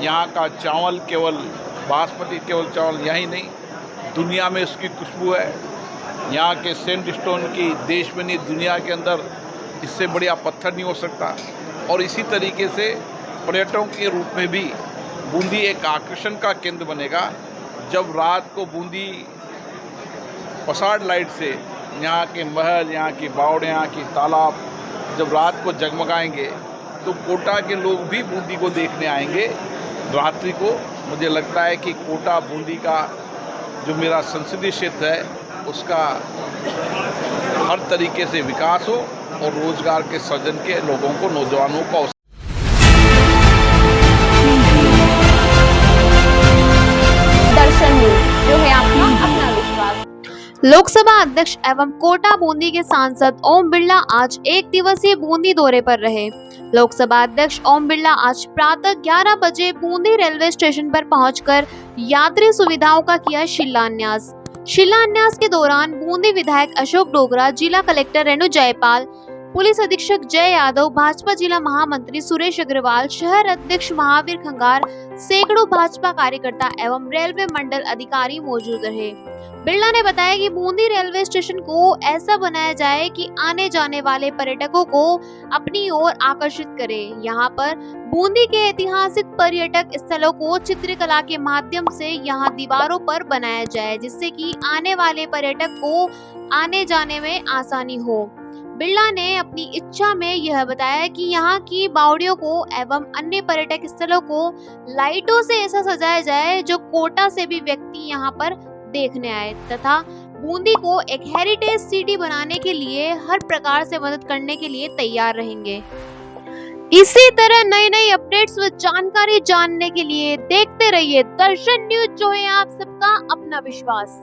यहाँ का चावल केवल बासमती केवल चावल यही नहीं, दुनिया में उसकी खुशबू है। यहाँ के सैंडस्टोन की देश में नहीं दुनिया के अंदर इससे बढ़िया पत्थर नहीं हो सकता। और इसी तरीके से पर्यटकों के रूप में भी बूंदी एक आकर्षण का केंद्र बनेगा। जब रात को बूंदी पसाड़ लाइट से यहाँ के महल, यहाँ की बावड़े, यहाँ की तालाब जब रात को जगमगाएंगे तो कोटा के लोग भी बूंदी को देखने आएंगे रात्रि को। मुझे लगता है कि कोटा बूंदी का जो मेरा संसदीय क्षेत्र है उसका हर तरीके से विकास हो और रोजगार के सृजन के लोगों को, नौजवानों को दर्शन न्यूज, जो है आपका अपना विश्वास। लोकसभा अध्यक्ष एवं कोटा बूंदी के सांसद ओम बिरला आज एक दिवसीय बूंदी दौरे पर रहे। लोकसभा अध्यक्ष ओम बिरला आज प्रातः 11 बजे बूंदी रेलवे स्टेशन पर पहुंचकर यात्री सुविधाओं का किया शिलान्यास। शिलान्यास के दौरान बूंदी विधायक अशोक डोगरा, जिला कलेक्टर रेणु जयपाल, पुलिस अधीक्षक जय यादव, भाजपा जिला महामंत्री सुरेश अग्रवाल, शहर अध्यक्ष महावीर खंगार, सैकड़ों भाजपा कार्यकर्ता एवं रेलवे मंडल अधिकारी मौजूद रहे। बिरला ने बताया कि बूंदी रेलवे स्टेशन को ऐसा बनाया जाए कि आने जाने वाले पर्यटकों को अपनी ओर आकर्षित करे। यहाँ पर बूंदी के ऐतिहासिक पर्यटक स्थलों को चित्रकला के माध्यम से यहाँ दीवारों पर बनाया जाए, जिससे कि आने वाले पर्यटक को आने जाने में आसानी हो। बिरला ने अपनी इच्छा में यह बताया कि यहाँ की बावड़ियों को एवं अन्य पर्यटक स्थलों को लाइटों से ऐसा सजाया जाए जो कोटा से भी व्यक्ति यहाँ पर देखने आए तथा बूंदी को एक हेरिटेज सिटी बनाने के लिए हर प्रकार से मदद करने के लिए तैयार रहेंगे। इसी तरह नई नई अपडेट्स व जानकारी जानने के लिए देखते रहिए दर्शन न्यूज, जो है आप सबका अपना विश्वास।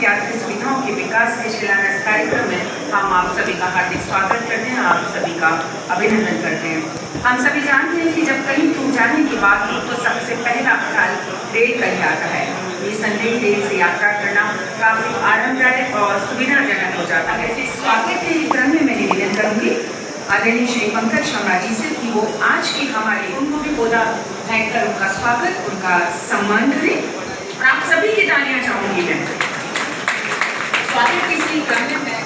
यात्री सुविधाओं के विकास के शिलान्यास कार्यक्रम में हम आप सभी का हार्दिक स्वागत करते हैं, आप सभी का अभिनंदन करते हैं। हम सभी जानते हैं कि जब कहीं दूर जाने की बात हो तो सबसे पहला ख्याल रेल का ही आता है। निसंदेह रेल से यात्रा करना काफी आरामदायक और सुविधाजनक हो जाता है। स्वागत के क्रम में मैं निवेदन करूंगी आदरणीय श्री पंकज शर्मा जी से कि वो आज की हमारे उनको भी पौधा फेंक कर उनका स्वागत, उनका सम्मान करें। और आप सभी की तालियां चाहूंगी मैं स्वागत की इसी क्रम में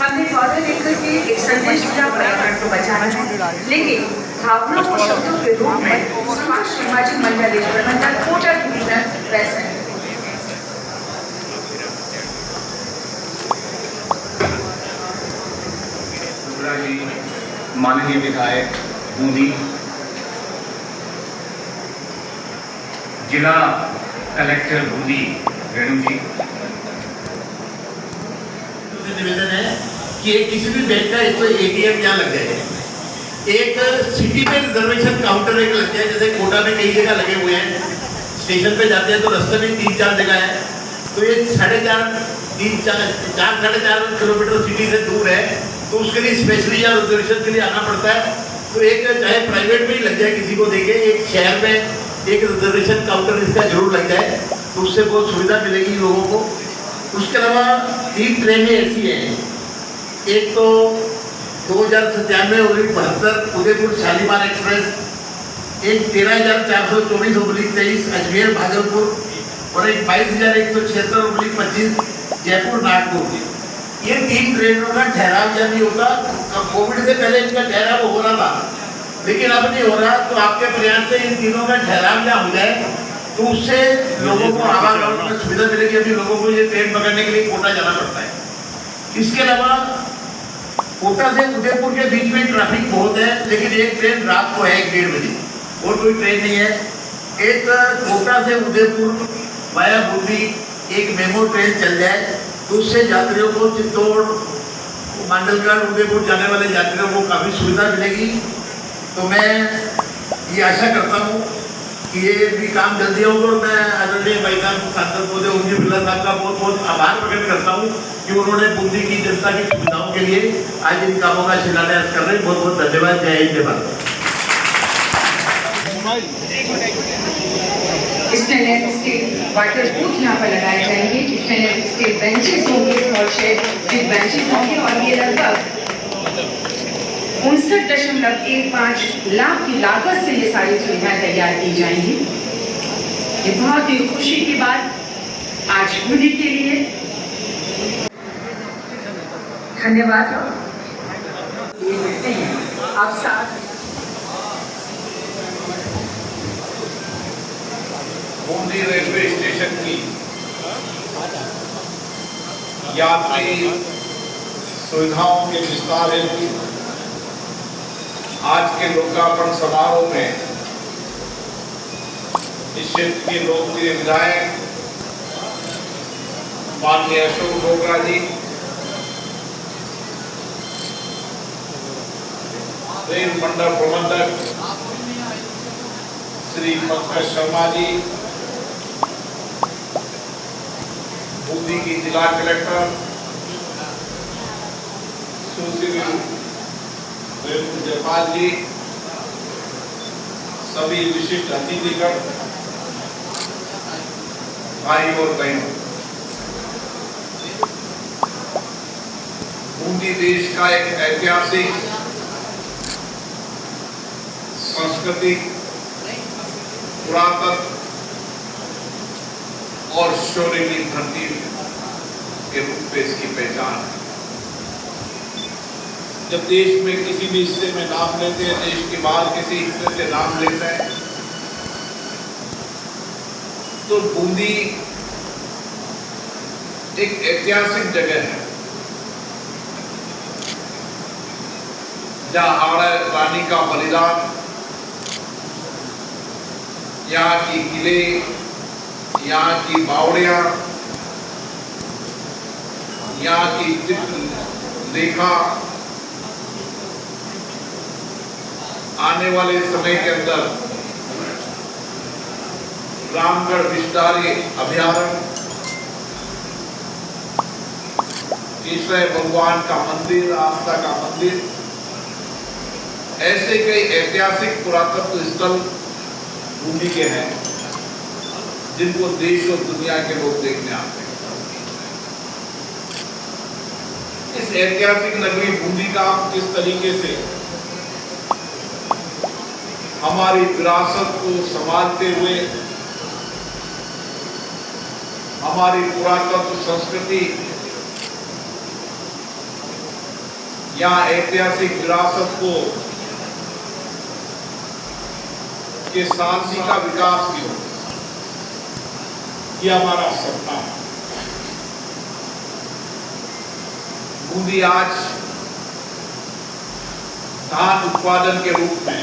हमने पौधे लेकर के एक संदेश दिया पर्यावरण को बचाना, लेकिन भावनाओं को शब्दों के रूप में समाज सामाजिक मंडल प्रबंधक कोटा के भीतर वैसा है। माननीय विधायक बूंदी, जिला कलेक्टर बूंदी रेणु जी, निवेदन है कि एक किसी भी बैंक का एक तो एटीएम यहाँ लग जाए, एक सिटी में रिजर्वेशन काउंटर एक लग जाए। जैसे कोटा में कई जगह लगे हुए हैं, स्टेशन पे जाते हैं तो रास्ते में 3-4 जगह है, तो ये 4.5 किलोमीटर सिटी से दूर है, तो उसके लिए स्पेशली या रिजर्वेशन के लिए आना पड़ता है। तो एक चाहे प्राइवेट में ही लग जाए, किसी को देखे एक शहर में एक रिजर्वेशन काउंटर इसका जरूर लग जाए, तो उससे बहुत सुविधा मिलेगी लोगों को। उसके अलावा 3 ट्रेनें ऐसी हैं, एक तो 2097-72 उदयपुर शालीमार एक्सप्रेस, एक 13,424/23 अजमेर भागलपुर और एक 22,176/25 जयपुर नागपुर। ये 3 ट्रेनों का ठहराव जब नहीं होता, कोविड से पहले इनका ठहराव हो रहा था, लेकिन अब नहीं हो रहा। तो आपके प्रयास से इन तीनों का ठहराव जहाँ हो जाए तो उससे लोगों को आवागमन में सुविधा मिलेगी। अभी लोगों को ये ट्रेन पकड़ने के लिए कोटा जाना पड़ता है। इसके अलावा कोटा से उदयपुर के बीच में ट्रैफिक बहुत है, लेकिन एक ट्रेन रात को है 1-1:30 बजे, और कोई ट्रेन नहीं है। एक कोटा से उदयपुर वाया बूंदी एक मेमो ट्रेन चल जाए तो उससे यात्रियों को चित्तौड़, मांडलगढ़, उदयपुर जाने वाले यात्रियों को काफ़ी सुविधा मिलेगी। तो मैं ये आशा करता हूँ कि ये भी काम जल्दी होगा। और मैं आदरणीय भाईजान सांसद महोदय ओम जी बिरला साहब का बहुत बहुत आभार प्रकट करता हूँ कि उन्होंने बूंदी की जनता की सुविधाओं के लिए आज इन कामों का शिलान्यास कर रहे हैं। बहुत बहुत धन्यवाद। जय हिंद, जय Bharat. Stainless still water booth यहाँ पर लगाए जाएंगे। स्टेनलेस स्टील बेंचेस होंगे, स्मॉल शेड विद बेंचेस होंगे और ये लगभग 59.15 लाख की लागत से ये सारी सुविधाएं तैयार की जाएंगी। ये बहुत ही खुशी की बात आज बूंदी के लिए। धन्यवाद। ये मिलते हैं आप साथ। बूंदी रेलवे स्टेशन की यात्री सुविधाओं के विस्तार हेतु आज के लोकार्पण समारोह में इस क्षेत्र के लोकप्रिय विधायक माननीय अशोक डोगरा जी, रेल मंडल प्रबंधक श्री पंकज शर्मा जी, बूंदी की जिला कलेक्टर सुश्री रेणु जयपाल जी, सभी विशिष्ट अतिथिगण, भाई और बहनों, बूंदी देश का एक ऐतिहासिक, सांस्कृतिक, पुरातत्व और शौर्य की धरती के रूप में इसकी पहचान है। जब देश में किसी भी हिस्से में नाम लेते हैं, देश के बाहर किसी हिस्से से नाम लेते हैं, तो बूंदी एक ऐतिहासिक जगह है जहां हाड़ा रानी का बलिदान, यहाँ की किले, यहाँ की बावड़ियां, यहाँ की चित्रलेखा आने वाले समय के अंदर रामगढ़ विस्तारी अभयारण्य, केशव भगवान का मंदिर, आस्था का मंदिर, ऐसे कई ऐतिहासिक पुरातत्व स्थल बूंदी के हैं जिनको देश और दुनिया के लोग देखने आते हैं। इस ऐतिहासिक नगरी बूंदी का हम किस तरीके से हमारी विरासत को संभालते हुए हमारी पुरातत्व संस्कृति या ऐतिहासिक विरासत को के साहसी का विकास भी हो, यह हमारा सपना है। बूंदी आज धान उत्पादन के रूप में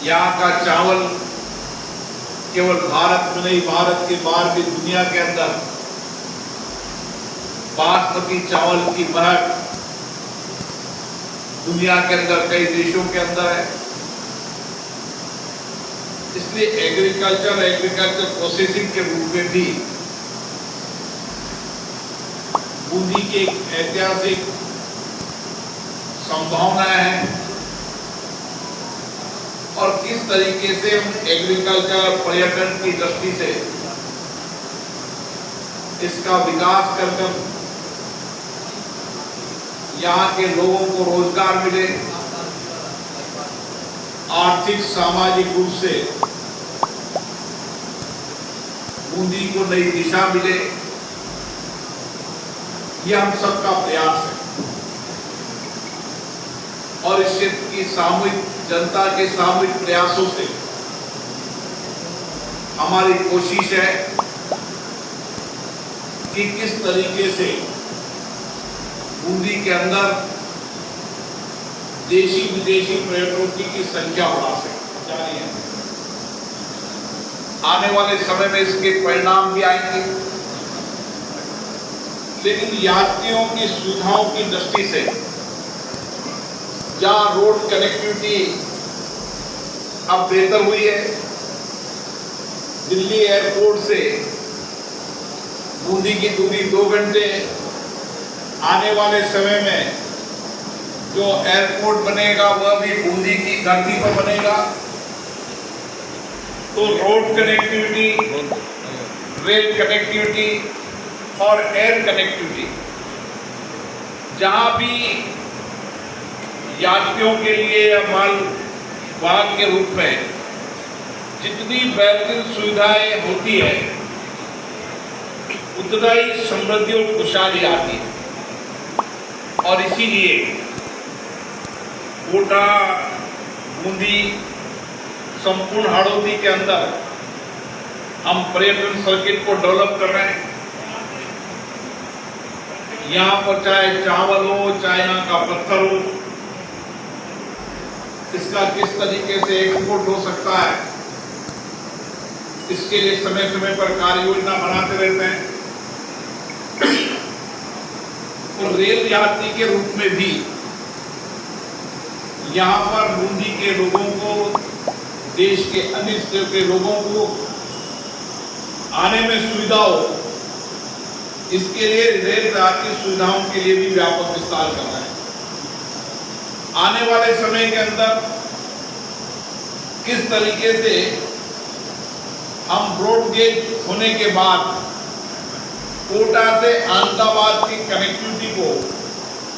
यहाँ का चावल केवल भारत में नहीं, भारत के बाहर भी दुनिया के अंदर बासमती चावल की महक दुनिया के अंदर कई देशों के अंदर है। इसलिए एग्रीकल्चर प्रोसेसिंग के रूप में भी बूंदी की एक ऐतिहासिक संभावना है। और किस तरीके से हम एग्रीकल्चर पर्यटन की दृष्टि से इसका विकास कर यहाँ के लोगों को रोजगार मिले, आर्थिक सामाजिक रूप से बूंदी को नई दिशा मिले, यह हम सबका प्रयास है। और इस क्षेत्र की सामूहिक जनता के सामूहिक प्रयासों से हमारी कोशिश है कि किस तरीके से बूंदी के अंदर देशी विदेशी पर्यटकों की संख्या बढ़ा सके। आने वाले समय में इसके परिणाम भी आएंगे, लेकिन यात्रियों की सुविधाओं की दृष्टि से जहाँ रोड कनेक्टिविटी अब बेहतर हुई है। दिल्ली एयरपोर्ट से बूंदी की दूरी 2 घंटे। आने वाले समय में जो एयरपोर्ट बनेगा वह भी बूंदी की धरती पर बनेगा। तो रोड कनेक्टिविटी, रेल कनेक्टिविटी और एयर कनेक्टिविटी, जहां भी यात्रियों के लिए या माल वाहक के रूप में जितनी बेहतरीन सुविधाएं होती है उतना ही समृद्धि और खुशहाली आती है। और इसीलिए कोटा, बूंदी, संपूर्ण हाड़ौती के अंदर हम पर्यटन सर्किट को डेवलप कर रहे हैं। यहाँ पर चाहे चावल हो, चाहे यहाँ का पत्थर हो, इसका किस तरीके से एक्सपोर्ट हो सकता है, इसके लिए समय समय पर कार्य योजना बनाते रहते हैं। और रेल यात्री के रूप में भी यहाँ पर बूंदी के लोगों को, देश के अन्य हिस्सों के लोगों को आने में सुविधा हो, इसके लिए रेल यात्री सुविधाओं के लिए भी व्यापक विस्तार कर रहे हैं। आने वाले समय के अंदर किस तरीके से हम ब्रॉड गेज होने के बाद कोटा से अहमदाबाद की कनेक्टिविटी को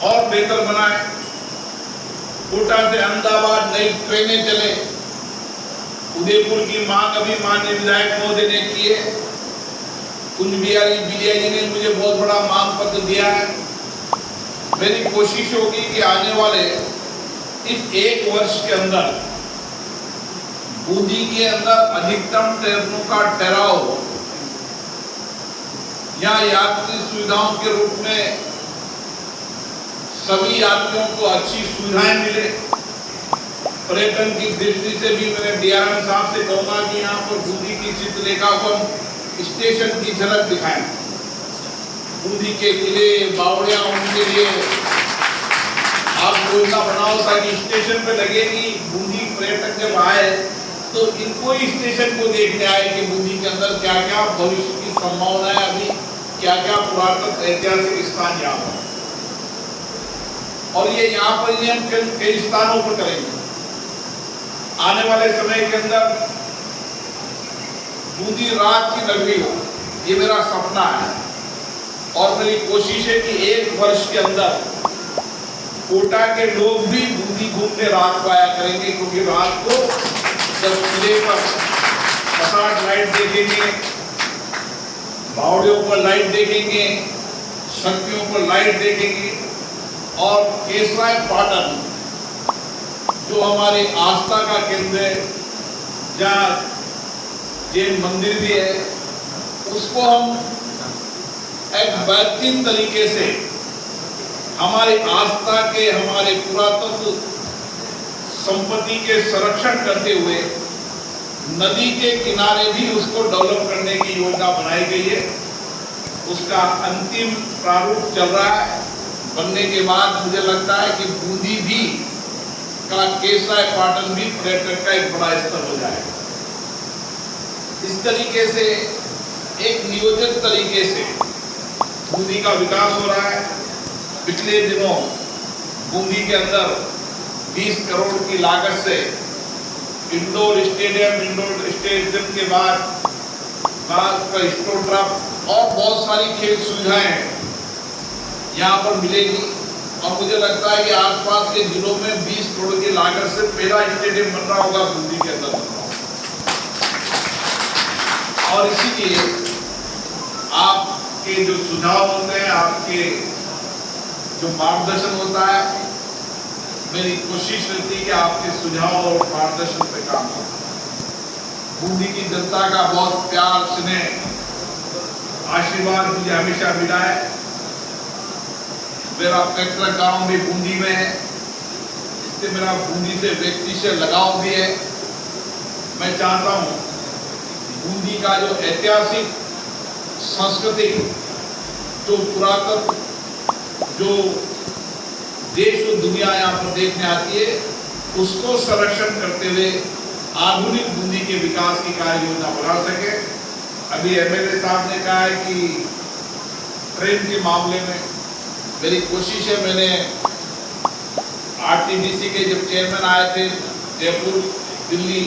और बेहतर बनाएं, कोटा से अहमदाबाद नई ट्रेनें चले। उदयपुर की मांग अभी माननीय विधायक महोदय ने की है। कुंज बिहारी बिलिया जी ने मुझे बहुत बड़ा मांग पत्र दिया है। मेरी कोशिश होगी कि आने वाले इस 1 वर्ष के अंदर बूंदी के अंदर अधिकतम ट्रेनों का ठहराव या यात्री सुविधाओं के रूप में सभी यात्रियों को अच्छी सुविधाएं मिले। पर्यटन की दृष्टि से भी मैंने डीआरएम साहब से कहूंगा कि यहाँ पर बूंदी की चित्रलेखा को हम स्टेशन की झलक दिखाएं। बूंदी के किले, बावड़िया, उनके लिए आप योजना बनाओ ताकि स्टेशन पे लगेगी। बूंदी पर्यटक जब आए तो इनको ही स्टेशन को देखने आए कि बूंदी के अंदर क्या क्या भविष्य की संभावना है, अभी क्या क्या पुरातन ऐतिहासिक स्थान यहाँ पर, और ये यहाँ पर ही हम कई स्थानों पर करेंगे। आने वाले समय के अंदर बूंदी रात की नगरी हो, ये मेरा सपना है। और मेरी कोशिश है कि 1 वर्ष के अंदर कोटा के लोग भी बूंदी घूमने रात को आया करेंगे, क्योंकि रात को जब किले पर पसाट लाइट देखेंगे, बावड़ियों पर लाइट देखेंगे, शक्तियों पर लाइट देखेंगे, और केसराय पाटन जो हमारे आस्था का केंद्र है, जहाँ जैन मंदिर भी है, उसको हम एक बेहतरीन तरीके से हमारे आस्था के, हमारे पुरातत्व संपत्ति के संरक्षण करते हुए नदी के किनारे भी उसको डेवलप करने की योजना बनाई गई है। उसका अंतिम प्रारूप चल रहा है। बनने के बाद मुझे लगता है कि बूंदी भी का केसराय पाटन भी पर्यटन का एक बड़ा स्थल हो जाएगा। इस तरीके से एक नियोजित तरीके से बूंदी का विकास हो रहा है। पिछले दिनों बूंदी के अंदर 20 करोड़ की लागत से इंडोर स्टेडियम के बाद स्टोट्रप और बहुत सारी खेल सुविधाएं यहाँ पर मिलेगी। और मुझे लगता है कि आसपास के जिलों में 20 करोड़ की लागत से पहला स्टेडियम बन रहा होगा बूंदी के अंदर बन रहा होगा। और इसीलिए आपके जो सुझाव होते हैं, आपके जो मार्गदर्शन होता है, मेरी कोशिश रहती है कि आपके सुझाव और मार्गदर्शन पे काम करूं। बूंदी की जनता का बहुत प्यार, स्नेह, आशीर्वाद मुझे हमेशा मिला है। मेरा पैतृक गांव भी बूंदी में है, इससे मेरा बूंदी से व्यक्ति से लगाव भी है। मैं चाहता हूँ बूंदी का जो ऐतिहासिक, सांस्कृतिक, जो पुरातन, जो देश और दुनिया यहाँ पर देखने आती है, उसको संरक्षण करते हुए आधुनिक बूंदी के विकास की कार्य योजना बना सके। अभी एमएलए साहब ने कहा है कि ट्रेन के मामले में मेरी कोशिश है, मैंने आरटीडीसी के जब चेयरमैन आए थे जयपुर दिल्ली,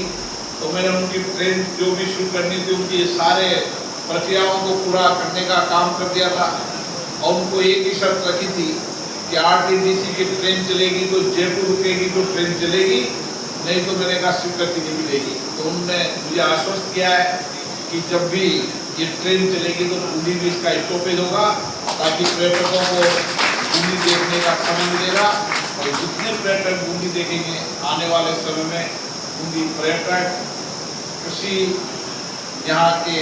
तो मैंने उनकी ट्रेन जो भी शुरू करनी थी उनकी सारे प्रक्रियाओं को पूरा करने का काम कर दिया था और उनको एक ही शर्त रखी थी कि आरटीडीसी की ट्रेन चलेगी तो जयपुर रुकेगी तो ट्रेन चलेगी, नहीं तो मैंने कहा स्वीकृति नहीं मिलेगी। तो उन्होंने मुझे आश्वस्त किया है कि जब भी ये ट्रेन चलेगी तो बूंदी में इसका स्टॉपेज होगा ताकि पर्यटकों को बूंदी देखने का समय मिलेगा और जितने पर्यटक बूंदी देखेंगे आने वाले समय में बूंदी पर्यटक, कृषि, यहाँ के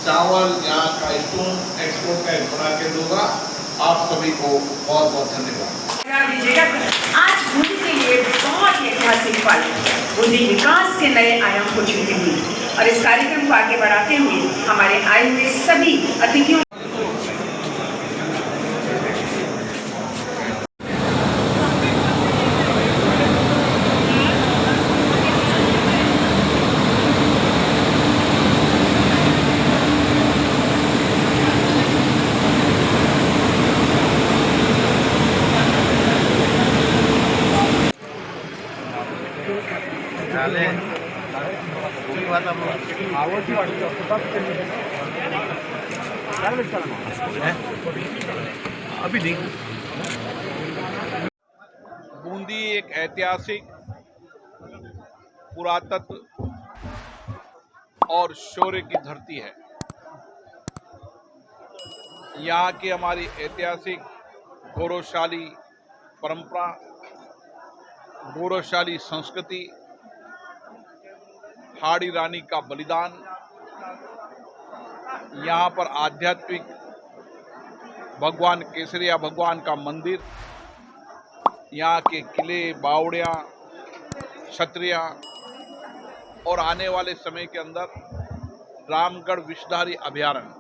चावल, यहाँ का स्टोन एक्सपोर्ट का एक बड़ा केंद्र होगा। आप सभी को बहुत बहुत धन्यवाद। आज बूंदी के लिए बहुत ही ऐतिहासिक पल, बूंदी विकास के नए आयाम को छूती हुई और इस कार्यक्रम को आगे बढ़ाते हुए हमारे आए हुए सभी अतिथियों बूंदी एक ऐतिहासिक, पुरातत्व और शौर्य की धरती है। यहाँ की हमारी ऐतिहासिक गौरवशाली परंपरा, गौरवशाली संस्कृति, हाड़ी रानी का बलिदान, यहाँ पर आध्यात्मिक भगवान केसरिया भगवान का मंदिर, यहाँ के किले, बावड़ियाँ, छतरियाँ और आने वाले समय के अंदर रामगढ़ विषधारी अभयारण्य,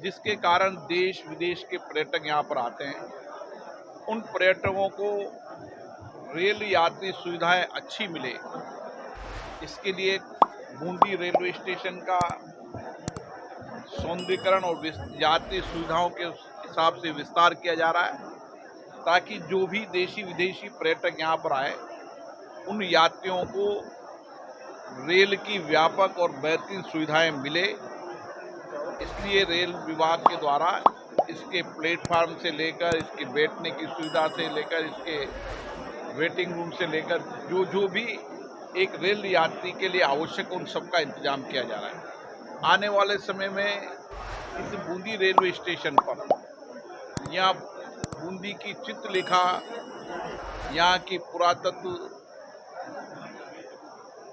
जिसके कारण देश विदेश के पर्यटक यहाँ पर आते हैं। उन पर्यटकों को रेल यात्री सुविधाएं अच्छी मिले, इसके लिए बूंदी रेलवे स्टेशन का सौंदर्यीकरण और यात्री सुविधाओं के हिसाब से विस्तार किया जा रहा है, ताकि जो भी देशी विदेशी पर्यटक यहाँ पर आए उन यात्रियों को रेल की व्यापक और बेहतरीन सुविधाएं मिले। इसलिए रेल विभाग के द्वारा इसके प्लेटफार्म से लेकर, इसके बैठने की सुविधा से लेकर, इसके वेटिंग रूम से लेकर जो भी एक रेल यात्री के लिए आवश्यक उन सब का इंतजाम किया जा रहा है। आने वाले समय में इस बूंदी रेलवे स्टेशन पर यहाँ बूंदी की चित्रलेखा, यहाँ की पुरातत्व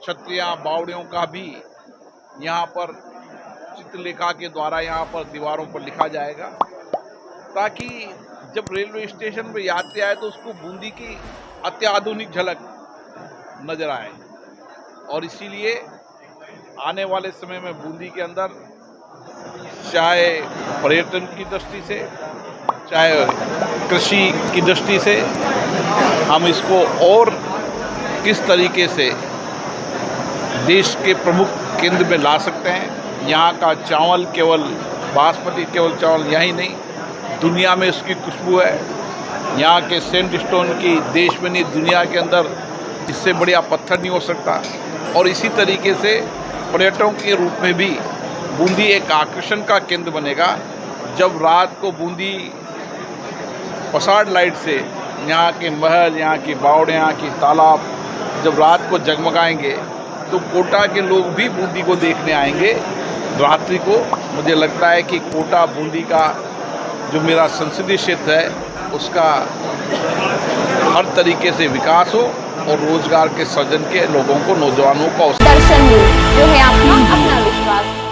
छतरियाँ, बावड़ियों का भी यहाँ पर चित्रलेखा के द्वारा यहाँ पर दीवारों पर लिखा जाएगा, ताकि जब रेलवे स्टेशन पर यात्री आए तो उसको बूंदी की अत्याधुनिक झलक नजर आए। और इसीलिए आने वाले समय में बूंदी के अंदर चाहे पर्यटन की दृष्टि से, चाहे कृषि की दृष्टि से, हम इसको और किस तरीके से देश के प्रमुख केंद्र में ला सकते हैं। यहाँ का चावल केवल बासमती केवल चावल यही नहीं, दुनिया में इसकी खुशबू है। यहाँ के सैंडस्टोन की देश में नहीं दुनिया के अंदर इससे बढ़िया पत्थर नहीं हो सकता। और इसी तरीके से पर्यटकों के रूप में भी बूंदी एक आकर्षण का केंद्र बनेगा। जब रात को बूंदी पसाड़ लाइट से यहाँ के महल, यहाँ की बावड़े, यहाँ की तालाब जब रात को जगमगाएंगे तो कोटा के लोग भी बूंदी को देखने आएंगे रात्रि को। मुझे लगता है कि कोटा बूंदी का जो मेरा संसदीय क्षेत्र है उसका हर तरीके से विकास हो और रोजगार के सृजन के लोगों को, नौजवानों को दर्शन न्यूज, जो है आपका अपना विश्वास।